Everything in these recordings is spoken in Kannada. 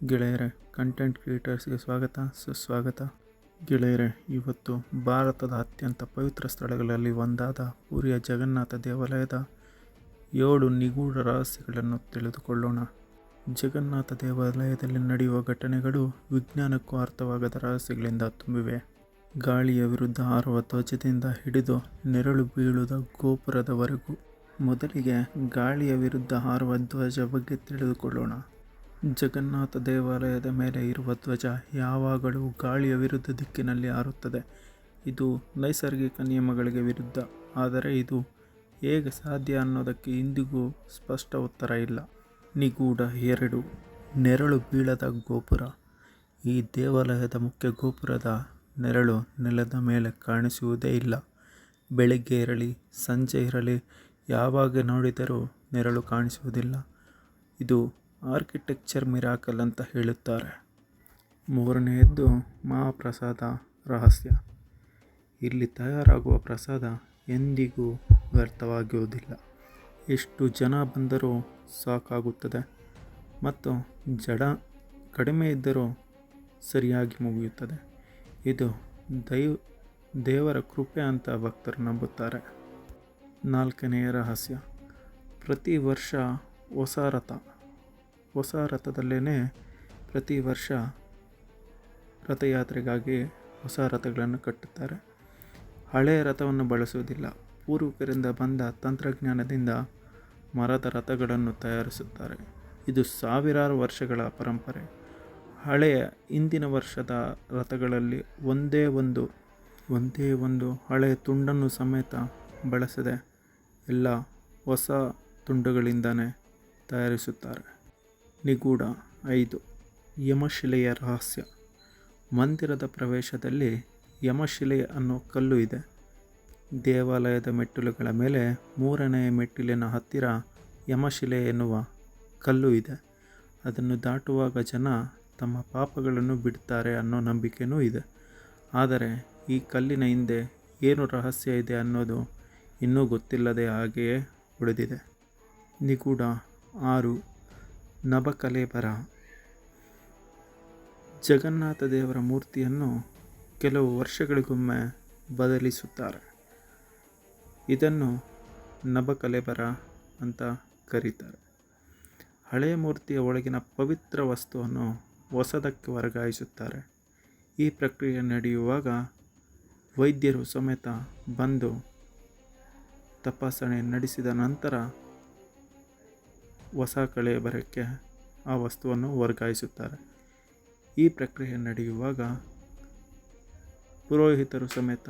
ಗೆಳೆಯರೆ, ಕಂಟೆಂಟ್ ಕ್ರಿಯೇಟರ್ಸ್ಗೆ ಸ್ವಾಗತ ಸುಸ್ವಾಗತ. ಗೆಳೆಯರೆ, ಇವತ್ತು ಭಾರತದ ಅತ್ಯಂತ ಪವಿತ್ರ ಸ್ಥಳಗಳಲ್ಲಿ ಒಂದಾದ ಪುರಿಯ ಜಗನ್ನಾಥ ದೇವಾಲಯದ 7 ನಿಗೂಢ ರಹಸ್ಯಗಳನ್ನು ತಿಳಿದುಕೊಳ್ಳೋಣ. ಜಗನ್ನಾಥ ದೇವಾಲಯದಲ್ಲಿ ನಡೆಯುವ ಘಟನೆಗಳು ವಿಜ್ಞಾನಕ್ಕೂ ಅರ್ಥವಾಗದ ರಹಸ್ಯಗಳಿಂದ ತುಂಬಿವೆ. ಗಾಳಿಯ ವಿರುದ್ಧ ಹಾರುವ ಧ್ವಜದಿಂದ ಹಿಡಿದು ನೆರಳು ಬೀಳುವ ಗೋಪುರದವರೆಗೂ. ಮೊದಲಿಗೆ ಗಾಳಿಯ ವಿರುದ್ಧ ಹಾರುವ ಧ್ವಜ ಬಗ್ಗೆ ತಿಳಿದುಕೊಳ್ಳೋಣ. ಜಗನ್ನಾಥ ದೇವಾಲಯದ ಮೇಲೆ ಇರುವ ಧ್ವಜ ಯಾವಾಗಲೂ ಗಾಳಿಯ ವಿರುದ್ಧ ದಿಕ್ಕಿನಲ್ಲಿ ಹಾರುತ್ತದೆ. ಇದು ನೈಸರ್ಗಿಕ ನಿಯಮಗಳಿಗೆ ವಿರುದ್ಧ. ಆದರೆ ಇದು ಹೇಗೆ ಸಾಧ್ಯ ಅನ್ನೋದಕ್ಕೆ ಇಂದಿಗೂ ಸ್ಪಷ್ಟ ಉತ್ತರ ಇಲ್ಲ. ನಿಗೂಢ 2. ನೆರಳು ಬೀಳದ ಗೋಪುರ. ಈ ದೇವಾಲಯದ ಮುಖ್ಯ ಗೋಪುರದ ನೆರಳು ನೆಲದ ಮೇಲೆ ಕಾಣಿಸುವುದೇ ಇಲ್ಲ. ಬೆಳಗ್ಗೆ ಇರಲಿ ಸಂಜೆ ಇರಲಿ ಯಾವಾಗ ನೋಡಿದರೂ ನೆರಳು ಕಾಣಿಸುವುದಿಲ್ಲ. ಇದು ಆರ್ಕಿಟೆಕ್ಚರ್ ಮಿರಾಕಲ್ ಅಂತ ಹೇಳುತ್ತಾರೆ. 3ನೇದ್ದು ಮಹಾಪ್ರಸಾದ ರಹಸ್ಯ. ಇಲ್ಲಿ ತಯಾರಾಗುವ ಪ್ರಸಾದ ಎಂದಿಗೂ ವ್ಯರ್ಥವಾಗುವುದಿಲ್ಲ. ಎಷ್ಟು ಜನ ಬಂದರೂ ಸಾಕಾಗುತ್ತದೆ ಮತ್ತು ಕಡಿಮೆ ಇದ್ದರೂ ಸರಿಯಾಗಿ ಮುಗಿಯುತ್ತದೆ. ಇದು ದೇವರ ಕೃಪೆ ಅಂತ ಭಕ್ತರು ನಂಬುತ್ತಾರೆ. 4ನೇ ರಹಸ್ಯ. ಪ್ರತಿ ವರ್ಷ ಹೊಸ ರಥದಲ್ಲೇ ಪ್ರತಿ ವರ್ಷ ರಥಯಾತ್ರೆಗಾಗಿ ಹೊಸ ರಥಗಳನ್ನು ಕಟ್ಟುತ್ತಾರೆ. ಹಳೆಯ ರಥವನ್ನು ಬಳಸುವುದಿಲ್ಲ. ಪೂರ್ವಿಕರಿಂದ ಬಂದ ತಂತ್ರಜ್ಞಾನದಿಂದ ಮರದ ರಥಗಳನ್ನು ತಯಾರಿಸುತ್ತಾರೆ. ಇದು ಸಾವಿರಾರು ವರ್ಷಗಳ ಪರಂಪರೆ. ಹಿಂದಿನ ವರ್ಷದ ರಥಗಳಲ್ಲಿ ಒಂದೇ ಒಂದು ಹಳೆಯ ತುಂಡನ್ನು ಸಮೇತ ಬಳಸದೆ ಎಲ್ಲ ಹೊಸ ತುಂಡುಗಳಿಂದಲೇ ತಯಾರಿಸುತ್ತಾರೆ. ನಿಗೂಢ 5. ಯಮಶಿಲೆಯ ರಹಸ್ಯ. ಮಂದಿರದ ಪ್ರವೇಶದಲ್ಲಿ ಯಮಶಿಲೆ ಅನ್ನೋ ಕಲ್ಲು ಇದೆ. ದೇವಾಲಯದ ಮೆಟ್ಟಿಲುಗಳ ಮೇಲೆ 3ನೇ ಮೆಟ್ಟಿಲಿನ ಹತ್ತಿರ ಯಮಶಿಲೆ ಎನ್ನುವ ಕಲ್ಲು ಇದೆ. ಅದನ್ನು ದಾಟುವಾಗ ಜನ ತಮ್ಮ ಪಾಪಗಳನ್ನು ಬಿಡುತ್ತಾರೆ ಅನ್ನೋ ನಂಬಿಕೆಯೂ ಇದೆ. ಆದರೆ ಈ ಕಲ್ಲಿನ ಹಿಂದೆ ಏನು ರಹಸ್ಯ ಇದೆ ಅನ್ನೋದು ಇನ್ನೂ ಗೊತ್ತಿಲ್ಲದೆ ಹಾಗೆಯೇ ಉಳಿದಿದೆ. ನಿಗೂಢ 6. ನಭಕಲೇಬರ. ಜಗನ್ನಾಥ ದೇವರ ಮೂರ್ತಿಯನ್ನು ಕೆಲವು ವರ್ಷಗಳಿಗೊಮ್ಮೆ ಬದಲಿಸುತ್ತಾರೆ. ಇದನ್ನು ನಭಕಲೇಬರ ಅಂತ ಕರೀತಾರೆ. ಹಳೆಯ ಮೂರ್ತಿಯ ಒಳಗಿನ ಪವಿತ್ರ ವಸ್ತುವನ್ನು ಹೊಸದಕ್ಕೆ ವರ್ಗಾಯಿಸುತ್ತಾರೆ. ಈ ಪ್ರಕ್ರಿಯೆ ನಡೆಯುವಾಗ ವೈದ್ಯರು ಸಮೇತ ಬಂದು ತಪಾಸಣೆ ನಡೆಸಿದ ನಂತರ ಹೊಸ ಕಳೇಬರಕ್ಕೆ ಆ ವಸ್ತುವನ್ನು ವರ್ಗಾಯಿಸುತ್ತಾರೆ. ಈ ಪ್ರಕ್ರಿಯೆ ನಡೆಯುವಾಗ ಪುರೋಹಿತರು ಸಮೇತ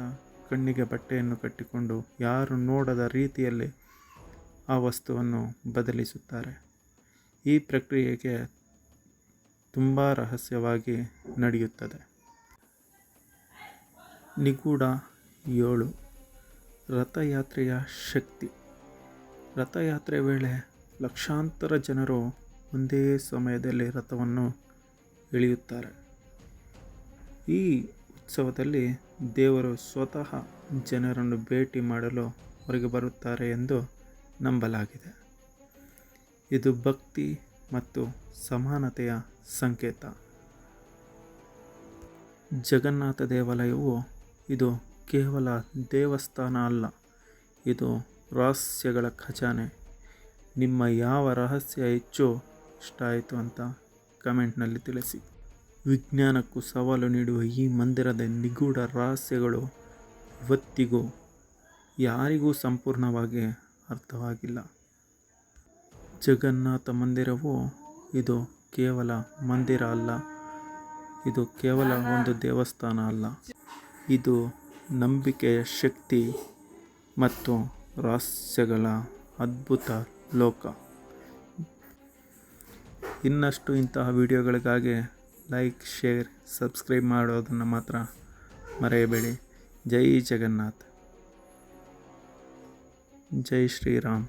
ಕಣ್ಣಿಗೆ ಬಟ್ಟೆಯನ್ನು ಕಟ್ಟಿಕೊಂಡು ಯಾರು ನೋಡದ ರೀತಿಯಲ್ಲಿ ಆ ವಸ್ತುವನ್ನು ಬದಲಿಸುತ್ತಾರೆ. ಈ ಪ್ರಕ್ರಿಯೆಗೆ ತುಂಬ ರಹಸ್ಯವಾಗಿ ನಡೆಯುತ್ತದೆ. ನಿಗೂಢ 7. ರಥಯಾತ್ರೆಯ ಶಕ್ತಿ. ರಥಯಾತ್ರೆ ವೇಳೆ ಲಕ್ಷಾಂತರ ಜನರು ಒಂದೇ ಸಮಯದಲ್ಲಿ ರಥವನ್ನು ಎಳೆಯುತ್ತಾರೆ. ಈ ಉತ್ಸವದಲ್ಲಿ ದೇವರು ಸ್ವತಃ ಜನರನ್ನು ಭೇಟಿ ಮಾಡಲು ಹೊರಗೆ ಬರುತ್ತಾರೆ ಎಂದು ನಂಬಲಾಗಿದೆ. ಇದು ಭಕ್ತಿ ಮತ್ತು ಸಮಾನತೆಯ ಸಂಕೇತ. ಜಗನ್ನಾಥ ದೇವಾಲಯವು ಇದು ಕೇವಲ ದೇವಸ್ಥಾನ ಅಲ್ಲ, ಇದು ರಹಸ್ಯಗಳ ಖಜಾನೆ. ನಿಮ್ಮ ಯಾವ ರಹಸ್ಯ ಹೆಚ್ಚು ಇಷ್ಟ ಆಯಿತು ಅಂತ ಕಮೆಂಟ್ನಲ್ಲಿ ತಿಳಿಸಿ. ವಿಜ್ಞಾನಕ್ಕೂ ಸವಾಲು ನೀಡುವ ಈ ಮಂದಿರದ ನಿಗೂಢ ರಹಸ್ಯಗಳು ಇವತ್ತಿಗೂ ಯಾರಿಗೂ ಸಂಪೂರ್ಣವಾಗಿ ಅರ್ಥವಾಗಿಲ್ಲ. ಜಗನ್ನಾಥ ಮಂದಿರವು ಇದು ಕೇವಲ ಮಂದಿರ ಅಲ್ಲ, ಇದು ಕೇವಲ ಒಂದು ದೇವಸ್ಥಾನ ಅಲ್ಲ, ಇದು ನಂಬಿಕೆಯ ಶಕ್ತಿ ಮತ್ತು ರಹಸ್ಯಗಳ ಅದ್ಭುತ ಲೋಕ. ಇನ್ನಷ್ಟು ಇಂತಹ ವಿಡಿಯೋಗಳಿಗಾಗಿ ಲೈಕ್, ಶೇರ್, ಸಬ್ಸ್ಕ್ರೈಬ್ ಮಾಡೋದನ್ನು ಮಾತ್ರ ಮರೆಯಬೇಡಿ. ಜೈ ಜಗನ್ನಾಥ್, ಜೈ ಶ್ರೀರಾಮ್.